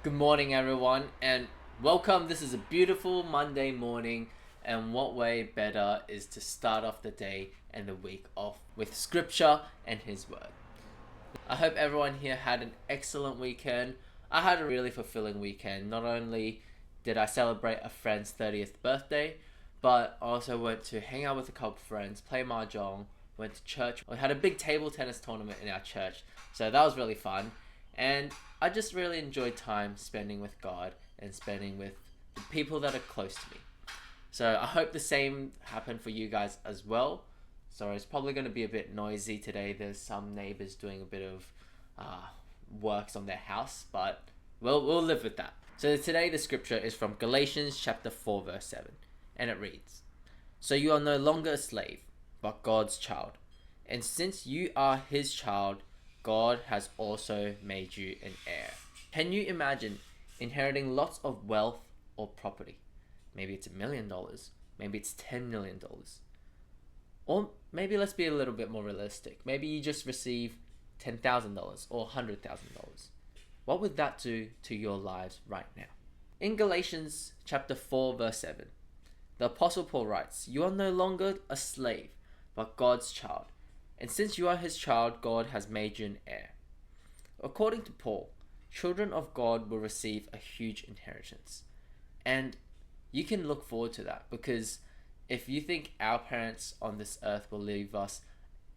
Good morning, everyone, and welcome. This is a beautiful Monday morning, and what way better is to start off the day and the week off with scripture and His Word. I hope everyone here had an excellent weekend. I had a really fulfilling weekend. Not only did I celebrate a friend's 30th birthday, but also went to hang out with a couple friends, play mahjong, went to church. We had a big table tennis tournament in our church, so that was really fun. And I just really enjoyed time spending with God and spending with the people that are close to me. So I hope the same happened for you guys as well. So it's probably going to be a bit noisy today. There's some neighbors doing a bit of works on their house, but we'll live with that. So today the scripture is from Galatians chapter 4 verse 7, and it reads, "So you are no longer a slave, but God's child. And since you are His child, God has also made you an heir." Can you imagine inheriting lots of wealth or property? Maybe it's $1 million, maybe it's $10 million. Or maybe let's be a little bit more realistic. Maybe you just receive $10,000 or $100,000. What would that do to your lives right now? In Galatians chapter 4 verse 7, the Apostle Paul writes, "You are no longer a slave, but God's child. And since you are His child, God has made you an heir." According to Paul, children of God will receive a huge inheritance. And you can look forward to that, because if you think our parents on this earth will leave us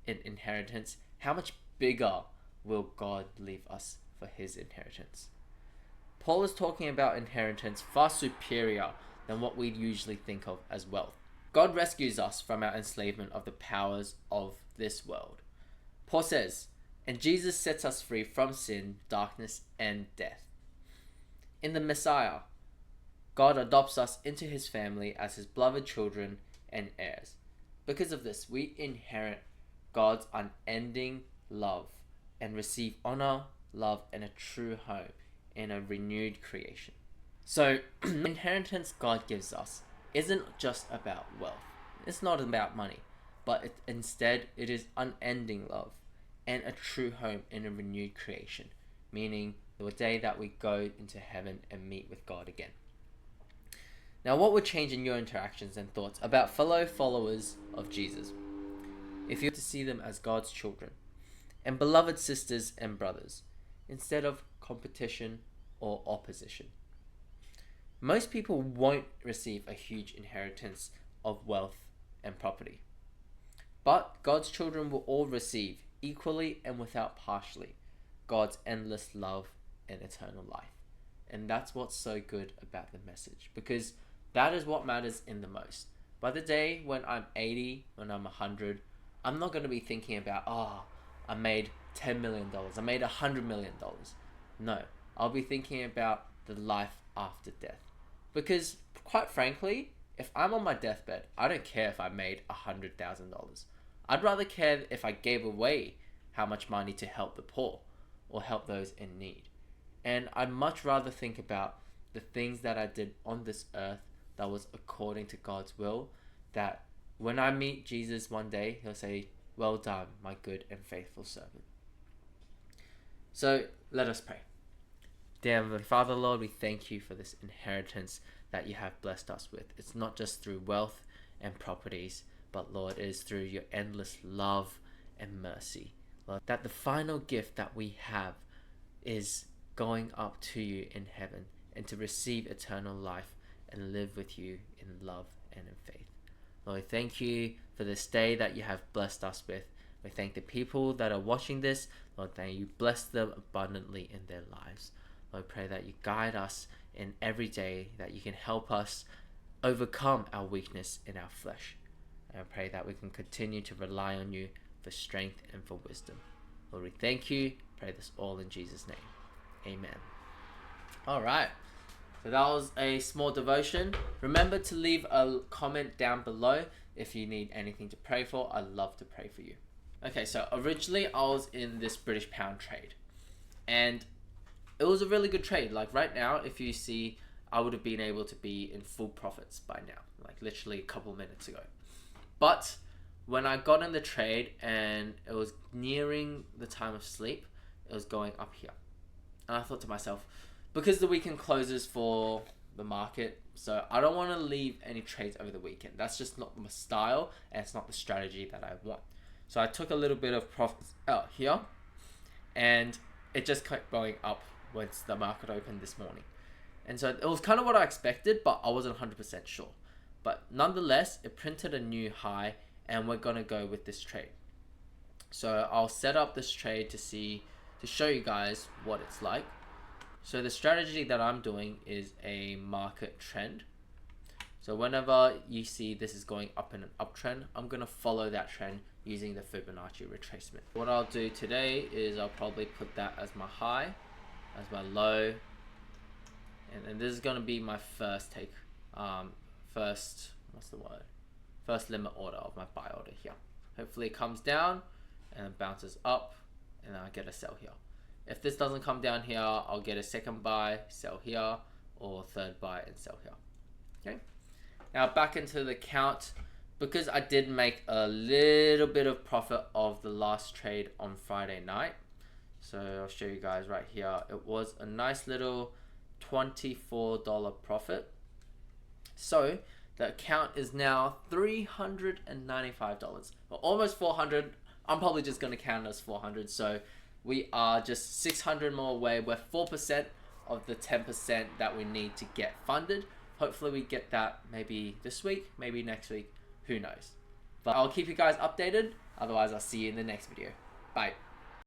an inheritance, how much bigger will God leave us for His inheritance? Paul is talking about inheritance far superior than what we usually think of as wealth. God rescues us from our enslavement of the powers of this world. Paul says, "And Jesus sets us free from sin, darkness, and death." In the Messiah, God adopts us into His family as His beloved children and heirs. Because of this, we inherit God's unending love and receive honor, love, and a true home in a renewed creation. So, the inheritance God gives us isn't just about wealth. It's not about money, but instead it is unending love and a true home in a renewed creation, meaning the day that we go into heaven and meet with God again. Now, what would change in your interactions and thoughts about fellow followers of Jesus if you were to see them as God's children and beloved sisters and brothers instead of competition or opposition? Most people won't receive a huge inheritance of wealth and property, but God's children will all receive equally and without partially God's endless love and eternal life. And that's what's so good about the message, because that is what matters in the most. By the day when I'm 80, when I'm 100, I'm not going to be thinking about, I made $10 million, I made $100 million. No, I'll be thinking about the life after death. Because, quite frankly, if I'm on my deathbed, I don't care if I made $100,000. I'd rather care if I gave away how much money to help the poor or help those in need. And I'd much rather think about the things that I did on this earth that was according to God's will, that when I meet Jesus one day, He'll say, "Well done, my good and faithful servant." So let us pray. Dear Heavenly Father, Lord, we thank You for this inheritance that You have blessed us with. It's not just through wealth and properties, but Lord, it is through Your endless love and mercy. Lord, that the final gift that we have is going up to You in heaven and to receive eternal life and live with You in love and in faith. Lord, thank You for this day that You have blessed us with. We thank the people that are watching this. Lord, thank You bless them abundantly in their lives. Lord, pray that You guide us in every day, that You can help us overcome our weakness in our flesh. And I pray that we can continue to rely on You for strength and for wisdom. Lord, we thank You. Pray this all in Jesus' name. Amen. All right. So that was a small devotion. Remember to leave a comment down below if you need anything to pray for. I'd love to pray for you. Okay, so originally I was in this British pound trade, and it was a really good trade. Like right now, if you see, I would have been able to be in full profits by now, like literally a couple minutes ago. But when I got in the trade and it was nearing the time of sleep, it was going up here. And I thought to myself, because the weekend closes for the market, so I don't want to leave any trades over the weekend. That's just not my style, and it's not the strategy that I want. So I took a little bit of profits out here, and it just kept going up once the market opened this morning. And so it was kind of what I expected, but I wasn't 100% sure. But nonetheless, it printed a new high, and we're gonna go with this trade. So I'll set up this trade to show you guys what it's like. So the strategy that I'm doing is a market trend. So whenever you see this is going up in an uptrend, I'm gonna follow that trend using the Fibonacci retracement. What I'll do today is I'll probably put that as my high, as my low, and then this is gonna be my first take, first limit order of my buy order here. Hopefully it comes down and then bounces up, and then I get a sell here. If this doesn't come down here, I'll get a second buy, sell here, or third buy and sell here. Okay. Now back into the count, because I did make a little bit of profit of the last trade on Friday night. So I'll show you guys right here. It was a nice little $24 profit. So the account is now $395. Well, almost 400. I'm probably just going to count it as 400. So we are just 600 more away. We're 4% of the 10% that we need to get funded. Hopefully we get that maybe this week, maybe next week. Who knows? But I'll keep you guys updated. Otherwise, I'll see you in the next video. Bye.